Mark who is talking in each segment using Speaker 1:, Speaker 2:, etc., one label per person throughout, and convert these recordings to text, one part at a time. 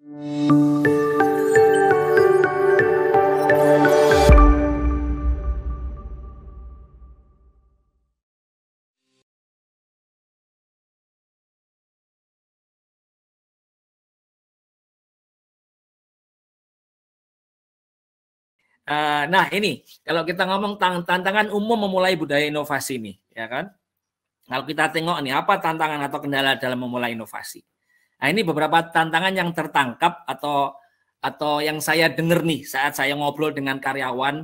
Speaker 1: Nah ini kalau kita ngomong tantangan umum memulai budaya inovasi nih, ya kan? Kalau kita tengok nih apa tantangan atau kendala dalam memulai inovasi. Nah ini beberapa tantangan yang tertangkap atau yang saya dengar nih saat saya ngobrol dengan karyawan,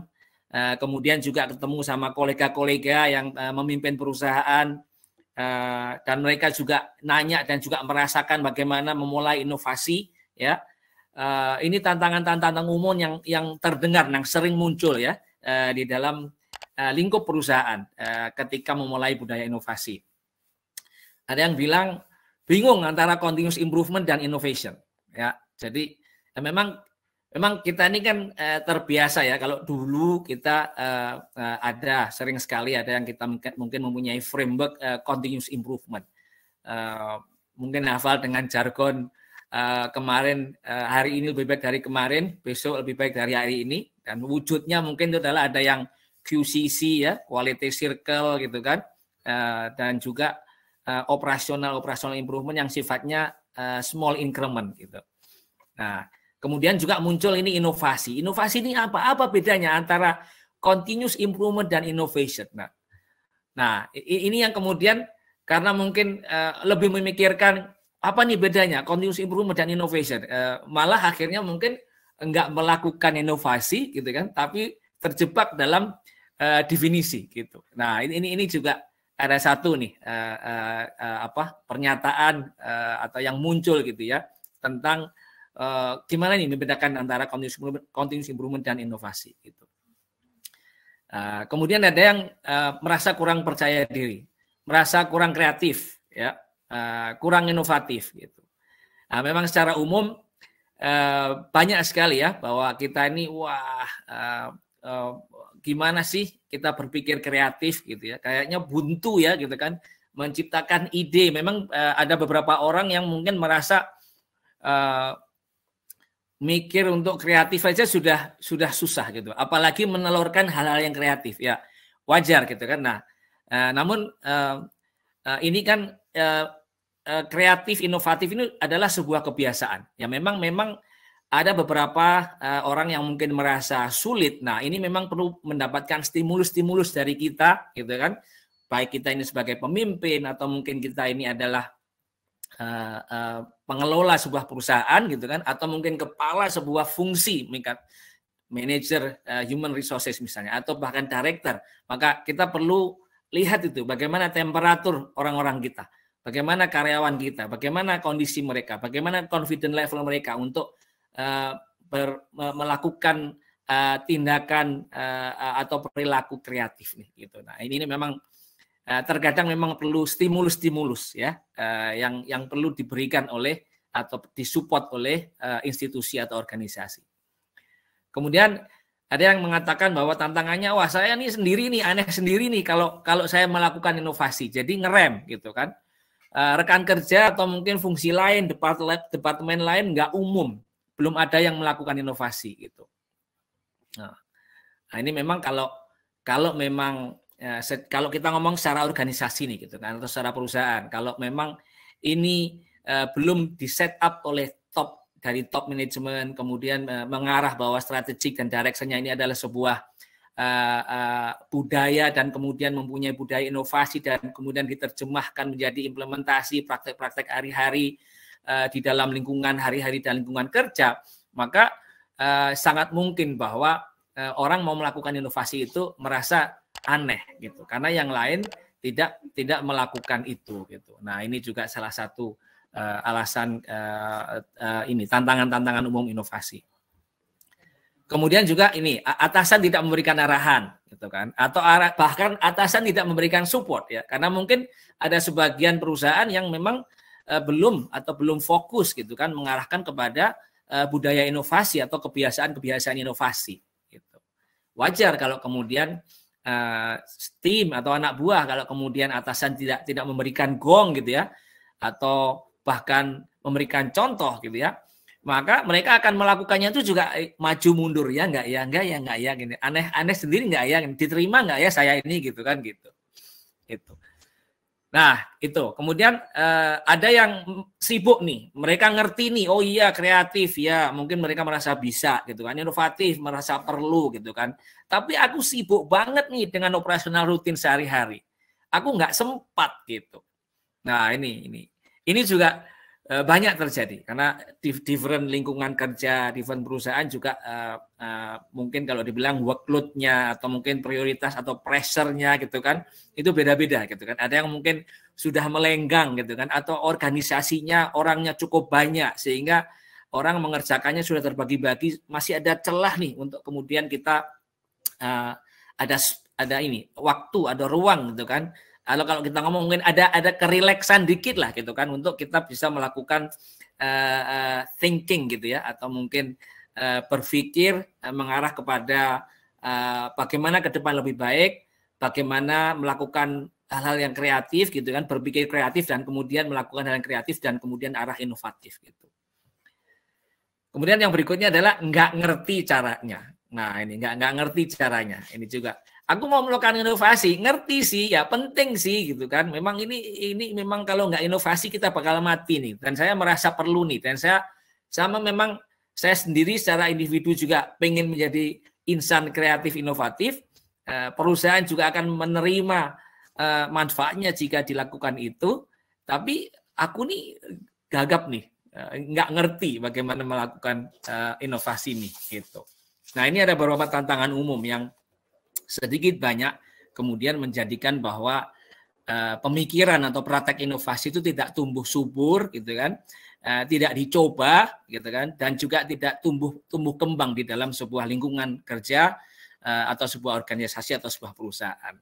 Speaker 1: kemudian juga ketemu sama kolega-kolega yang memimpin perusahaan, dan mereka juga nanya dan juga merasakan bagaimana memulai inovasi, ya. Ini tantangan-tantangan umum yang terdengar, yang sering muncul ya di dalam lingkup perusahaan ketika memulai budaya inovasi. Ada yang bilang bingung antara continuous improvement dan innovation. Ya, jadi memang kita ini kan terbiasa ya. Kalau dulu kita ada sering sekali ada yang kita mungkin mempunyai framework continuous improvement. Mungkin hafal dengan jargon kemarin hari ini lebih baik dari kemarin, besok lebih baik dari hari ini, dan wujudnya mungkin itu adalah ada yang QCC ya, quality circle gitu kan, dan juga operational improvement yang sifatnya small increment gitu. Nah, kemudian juga muncul ini inovasi. Inovasi ini apa? Apa bedanya antara continuous improvement dan innovation? Nah, ini yang kemudian karena mungkin lebih memikirkan apa nih bedanya continuous improvement dan innovation, malah akhirnya mungkin enggak melakukan inovasi gitu kan, tapi terjebak dalam definisi gitu. Nah ini juga ada satu nih pernyataan atau yang muncul gitu ya tentang gimana nih membedakan antara continuous improvement dan inovasi gitu. Kemudian ada yang merasa kurang percaya diri, merasa kurang kreatif ya. Kurang inovatif gitu. Nah, memang secara umum banyak sekali ya bahwa kita ini gimana sih kita berpikir kreatif gitu ya. Kayaknya buntu ya gitu kan menciptakan ide. Memang ada beberapa orang yang mungkin merasa mikir untuk kreatif aja sudah susah gitu. Apalagi menelurkan hal-hal yang kreatif ya. Wajar gitu kan. Nah, namun ini kan kreatif, inovatif ini adalah sebuah kebiasaan. Ya memang ada beberapa orang yang mungkin merasa sulit. Nah ini memang perlu mendapatkan stimulus dari kita, gitu kan. Baik kita ini sebagai pemimpin atau mungkin kita ini adalah pengelola sebuah perusahaan, gitu kan, atau mungkin kepala sebuah fungsi, manager human resources misalnya, atau bahkan director. Maka kita perlu lihat itu bagaimana temperatur orang-orang kita. Bagaimana karyawan kita, bagaimana kondisi mereka, bagaimana confident level mereka untuk melakukan tindakan atau perilaku kreatif nih gitu. Nah, ini memang terkadang memang perlu stimulus ya yang perlu diberikan oleh atau disupport oleh institusi atau organisasi. Kemudian ada yang mengatakan bahwa tantangannya saya ini sendiri nih aneh sendiri nih kalau saya melakukan inovasi. Jadi ngerem gitu kan. Rekan kerja atau mungkin fungsi lain, departemen lain nggak umum, belum ada yang melakukan inovasi gitu. Nah ini memang kalau memang kalau kita ngomong secara organisasi nih gitu kan atau secara perusahaan, kalau memang ini belum di set up oleh dari top manajemen, kemudian mengarah bahwa strategik dan directionnya ini adalah sebuah budaya dan kemudian mempunyai budaya inovasi dan kemudian diterjemahkan menjadi implementasi praktek-praktek hari-hari di dalam lingkungan hari-hari dan lingkungan kerja, maka sangat mungkin bahwa orang mau melakukan inovasi itu merasa aneh gitu karena yang lain tidak melakukan itu gitu. Nah ini juga salah satu alasan ini tantangan umum inovasi. Kemudian juga ini atasan tidak memberikan arahan gitu kan atau bahkan atasan tidak memberikan support ya karena mungkin ada sebagian perusahaan yang memang belum fokus gitu kan mengarahkan kepada budaya inovasi atau kebiasaan inovasi gitu. Wajar kalau kemudian tim atau anak buah kalau kemudian atasan tidak memberikan gong gitu ya atau bahkan memberikan contoh gitu ya. maka mereka akan melakukannya itu juga maju mundur ya enggak ya gini. Aneh sendiri enggak ya, diterima enggak ya saya ini gitu kan gitu. Itu. Nah, itu. Kemudian ada yang sibuk nih. Mereka ngerti nih, oh iya kreatif ya, mungkin mereka merasa bisa gitu kan, inovatif, merasa perlu gitu kan. Tapi aku sibuk banget nih dengan operasional rutin sehari-hari. Aku nggak sempat gitu. Nah, ini juga banyak terjadi karena different lingkungan kerja, different perusahaan juga mungkin kalau dibilang workload-nya atau mungkin prioritas atau pressure-nya gitu kan, itu beda-beda gitu kan. Ada yang mungkin sudah melenggang gitu kan, atau organisasinya orangnya cukup banyak sehingga orang mengerjakannya sudah terbagi-bagi, masih ada celah nih untuk kemudian kita ada ini waktu, ada ruang gitu kan. Kalau kita ngomong mungkin ada kerileksan dikit lah gitu kan untuk kita bisa melakukan thinking gitu ya, atau mungkin berpikir mengarah kepada bagaimana ke depan lebih baik, bagaimana melakukan hal-hal yang kreatif gitu kan, berpikir kreatif dan kemudian melakukan hal yang kreatif dan kemudian arah inovatif gitu. Kemudian yang berikutnya adalah nggak ngerti caranya. Nah ini nggak ngerti caranya. Ini juga aku mau melakukan inovasi, ngerti sih, ya penting sih gitu kan. Memang ini memang kalau nggak inovasi kita bakal mati nih. Dan saya merasa perlu nih. Dan saya memang saya sendiri secara individu juga pengen menjadi insan kreatif inovatif. Perusahaan juga akan menerima manfaatnya jika dilakukan itu. Tapi aku nih gagap nih, nggak ngerti bagaimana melakukan inovasi nih gitu. Nah ini ada beberapa tantangan umum yang sedikit banyak kemudian menjadikan bahwa pemikiran atau praktek inovasi itu tidak tumbuh subur gitu kan, tidak dicoba gitu kan, dan juga tidak tumbuh kembang di dalam sebuah lingkungan kerja atau sebuah organisasi atau sebuah perusahaan.